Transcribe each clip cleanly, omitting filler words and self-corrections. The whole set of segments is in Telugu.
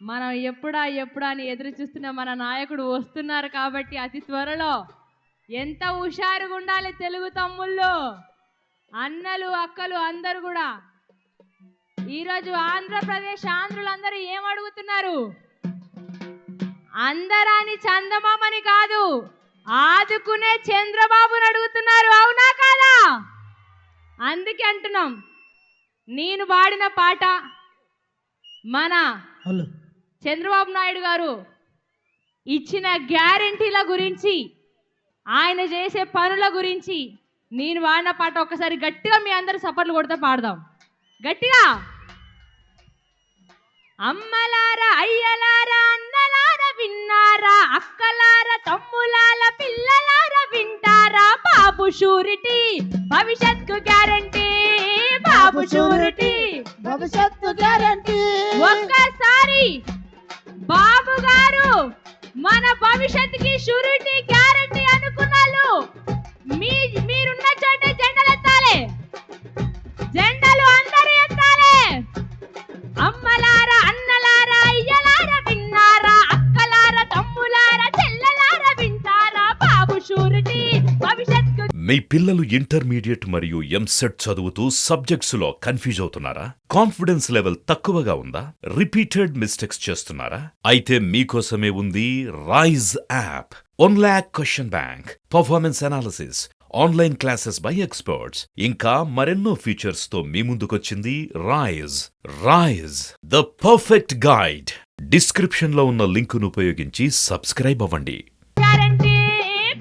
మనం ఎప్పుడా అని ఎదురు చూస్తున్న మన నాయకుడు వస్తున్నారు కాబట్టి అతి త్వరలో ఎంత హుషారుగా ఉండాలి తెలుగు తమ్ముళ్ళు, అన్నలు, అక్కలు అందరూ కూడా. ఈరోజు ఆంధ్రప్రదేశ్ ఆంధ్రులందరూ ఏం అడుగుతున్నారు? అందరాని చందమామని కాదు, ఆదుకునే చంద్రబాబుని అడుగుతున్నారు. అవునా కాదా? అందుకే అంటున్నాం, నేను పాడిన పాట మన చంద్రబాబు నాయుడు గారు ఇచ్చిన గ్యారెంటీల గురించి, ఆయన చేసే పనుల గురించి నేను వాడిన పాట ఒక్కసారి గట్టిగా మీ అందరు సపర్లు కొడితే పాడదాం గట్టిగా. అమ్మలారా, అయ్యలారా, అన్నలారా విన్నారా, అక్కలారా, తమ్ములాల పిల్లలారా వింటారా, బాబు షూరిటీ భవిష్యత్తు గ్యారెంటీ, బాబు షూరిటీ భవిష్యత్తు గ్యారెంటీ. ఒక్కసారి బాబు గారు మన భవిష్యత్తుకి షూరిటీ గ్యారెంటీ అనుకున్నాళ్ళు మీరున్న చోటే జెండలు ఎత్తాలి, జెండలు అందరూ ఎత్తాలి. అమ్మలారా, అన్నలారా, అయ్యలారా విన్నారా, అక్కలారా, తమ్ములారా, చెల్లెలారా వింటారా, బాబు షూరిటీ భవిష్యత్తు. మీ పిల్లలు ఇంటర్మీడియట్ మరియు ఎంసెట్ చదువుతూ సబ్జెక్ట్స్ లో కన్ఫ్యూజ్ అవుతున్నారా? కాన్ఫిడెన్స్ లెవెల్ తక్కువగా ఉందా? రిపీటెడ్ మిస్టేక్స్ చేస్తున్నారా? అయితే మీకోసమే ఉంది Rise app. 1 lakh question bank, performance analysis, online classes by experts, ఇంకా మరెన్నో ఫీచర్స్ తో మీ ముందుకొచ్చింది Rise. Rise, the perfect guide. Description లో ఉన్న లింకును ఉపయోగించి సబ్స్క్రైబ్ అవ్వండి.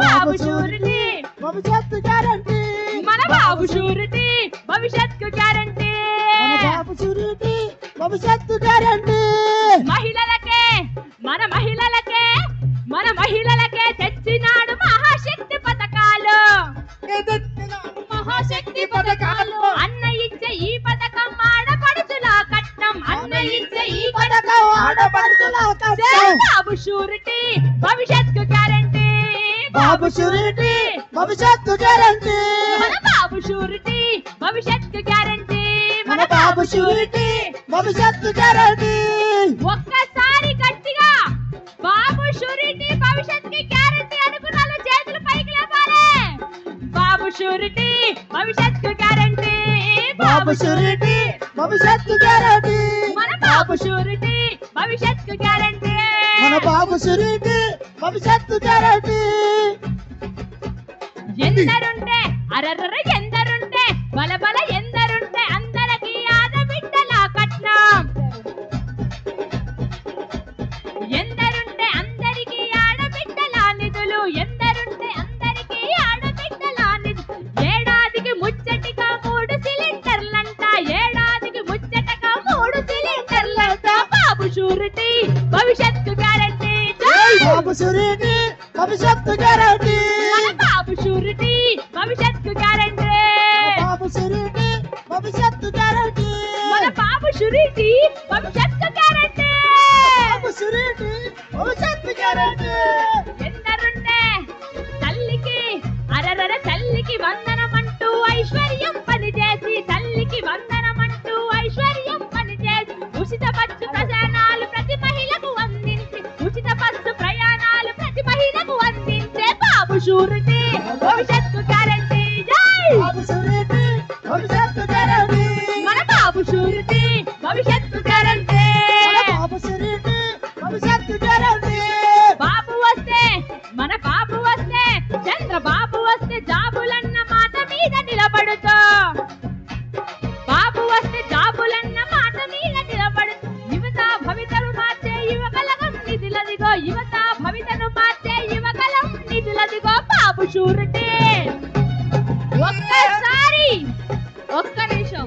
బాబు షూరిటీ భవిష్యత్తు గ్యారెంటీ, మన బాబు షూరిటీ భవిష్యత్తు గ్యారెంటీ, బాబు షూరిటీ భవిష్యత్తు గ్యారెంటీ. మహిళలకే మన మహిళలకే తెచ్చినాడు మహాశక్తి పథకాలు, మహాశక్తి పథకాలు. అన్న ఇచ్చే ఈ పథకం ఆడపడుచుల కట్నం, అన్న ఇచ్చే ఈ పథకం ఆడపడుచుల కట్నం. బాబు షూరిటీ భవిష్యత్తు గ్యారెంటీ, బాబు షూరిటీ భవిష్యత్తు గ్యారెంటీ, మన బాబు షూరిటీ భవిష్యత్తు గ్యారెంటీ, మన బాబు షూరిటీ భవిష్యత్తు గ్యారెంటీ. ఒక్కసారి గట్టిగా బాబు షూరిటీ భవిష్యత్తుకి గ్యారెంటీ అనుకున్నాళ్ళు చేతులు పైకి లేపాలి. బాబు షూరిటీ భవిష్యత్తు గ్యారెంటీ, బాబు షూరిటీ భవిష్యత్తు గ్యారెంటీ, మన బాబు షూరిటీ భవిష్యత్తు గ్యారెంటీ, మన బాబు షూరిటీ భవిష్యత్తు గ్యారెంటీ. ఎందరుంటే అరర్ర ఎందరుంటే బలబల ఎందరుంటే అందరికీ ఆడబిడ్డల కట్నం, ఎందరుంటే అందరికీ ఆడబిడ్డల నిధులు, ఎందరుంటే అందరికీ ఆడబిడ్డల నిధులు. ఏడాదికి ముచ్చటిగా 3 సిలిండర్లంట, ఏడాదికి ముచ్చటగా 3 సిలిండర్లంట, బాబు షూరిటీ భవిష్యత్తు గ్యారెంటీ. బాబు షూరిటీ భవిష్యత్తు గ్యారెంటీ, మన బాబు షూరిటీ భవిష్యత్తు గ్యారెంటీ, బాబు షూరిటీ భవిష్యత్తు గ్యారెంటీ, మన బాబు షూరిటీ భవిష్యత్తు గ్యారెంటీ, బాబు షూరిటీ భవిష్యత్తు గ్యారెంటీ. ఎందరుంటే తల్లికి అరరర తల్లికి వందనమంటూ ఐశ్వర్యం పనిచేసి, తల్లికి వందనమంటూ ఐశ్వర్యం పనిచేసి, ఉచిత బస్సు ప్రయాణాలు ప్రతి మహిళకు అందించి, ఉచిత బస్సు ప్రయాణాలు ప్రతి మహిళకు అందించే బాబు షూరిటీ భవిష్యత్తు గ్యారెంటీ. జై బాబు షూరిటీ భవిష్యత్తు గ్యారెంటీ, మన బాబు షూరిటీ భవిష్యత్తు గ్యారెంటీ, బాబు షూరిటీ భవిష్యత్తు గ్యారెంటీ. బాబు వస్తే మన బాబు వస్తే చంద్రబాబు వస్తే జాబులన్న మాట మీద నిలబడుతూ, బాబు వస్తే జాబులన్న మాట మీద నిలబడుతూ, యువత భవితను మార్చే యువకలగం నిధులదిగో, యువత భవితను మార్చే యువకలం నిధులదిగో, బాబు షూరిటీ. ఒక్కసారి ఒక్క నిమిషం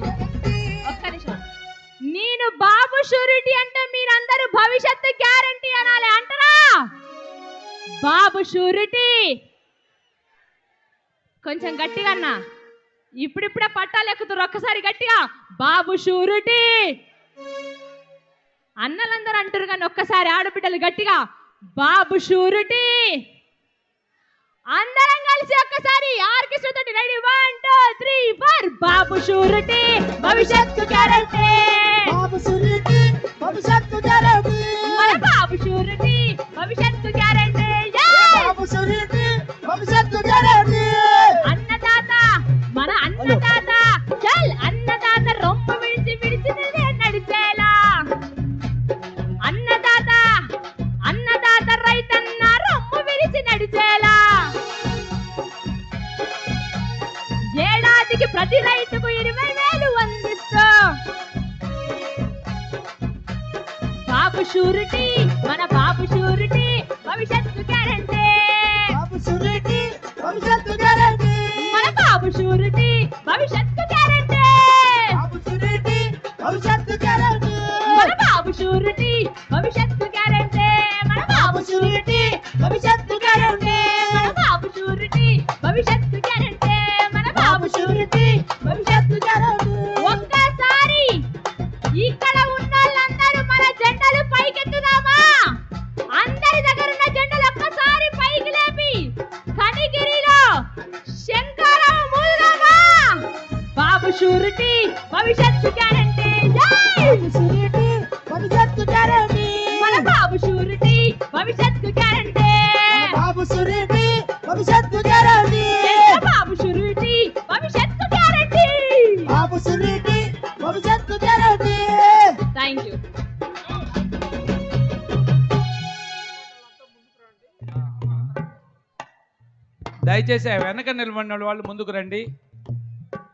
నేను బాబు షూరిటీ అంటే మీరందరూ భవిష్యత్తు గ్యారెంటీ అనాలి అంటారా? బాబు షూరిటీ కొంచెం గట్టిగా అన్నా, ఇప్పుడిప్పుడే పట్టాలు ఎక్కుతారు. ఒక్కసారి గట్టిగా బాబు షూరిటీ. అన్నలందరూ అంటారు కానీ ఒక్కసారి ఆడబిడ్డలు గట్టిగా బాబు షూరిటీ. అందరం కలిసి ఒక్కసారి ఆర్కెస్ట్రా తోటి రెడీ 1 2 3 4 బాబు షూరిటీ భవిష్యత్తు గ్యారంటీ బాబు షూరిటీ భవిష్యత్తు గ్యారంటీ మన బాబు షూరిటీ భవిష్యత్తు గ్యారంటీ బాబు షూరిటీ భవిష్యత్తు గ్యారంటీ అన్నదాత మన అన్నదాత చల్ అన్నదాత రొమ్ము విడిచి విడిచి నడిచేలా అన్నదాత అన్నదాత రైతన్న రొమ్ము విడిచి నడిచేలా ఏడాదికి ప్రతి రైతుకు 20,000 అందిస్తూ బాబు షూరిటీ మన బాబు షూరిటీ భవిష్యత్తు గ్యారంటీ బాబు షూరిటీ భవిష్యత్తు గ్యారంటీ మన బాబు షూరిటీ భవిష్యత్తు గ్యారంటీ బాబు షూరిటీ భవిష్యత్తు గ్యారంటీ మన బాబు షూరిటీ భవిష్యత్తు గ్యారంటీ మన బాబు షూరిటీ భవిష్యత్తు గ్యారంటీ మన బాబు షూరిటీ భవిష్యత్తు గ్యారంటీ మన బాబు షూరిటీ భవిష్యత్తు గ్యారంటీ ఒక్కసారి ఇక్కడ ఉన్న వాళ్ళందరూ మన జెండాలు పైకెత్తుదామా అందరి దగ్గర ఉన్న జెండాలు ఒక్కసారి పైకి లేపి కనిగిరిలో శంకరం మూలమా బాబు షూరిటీ భవిష్యత్తు గ్యారంటీ బాబు షూరిటీ భవిష్యత్తు గ్యారంటీ మన బాబు షూరిటీ భవిష్యత్తు గ్యారంటీ బాబు షూరిటీ భవిష్యత్తు గ్యారంటీ బాబు షూరిటీ భవిష్యత్తు గ్యారంటీ బాబు షూరిటీ భవిష్యత్తు గ్యారంటీ థ్యాంక్ యూ దయచేసి వెనక నిలబడిన వాళ్ళు ముందుకు రండి.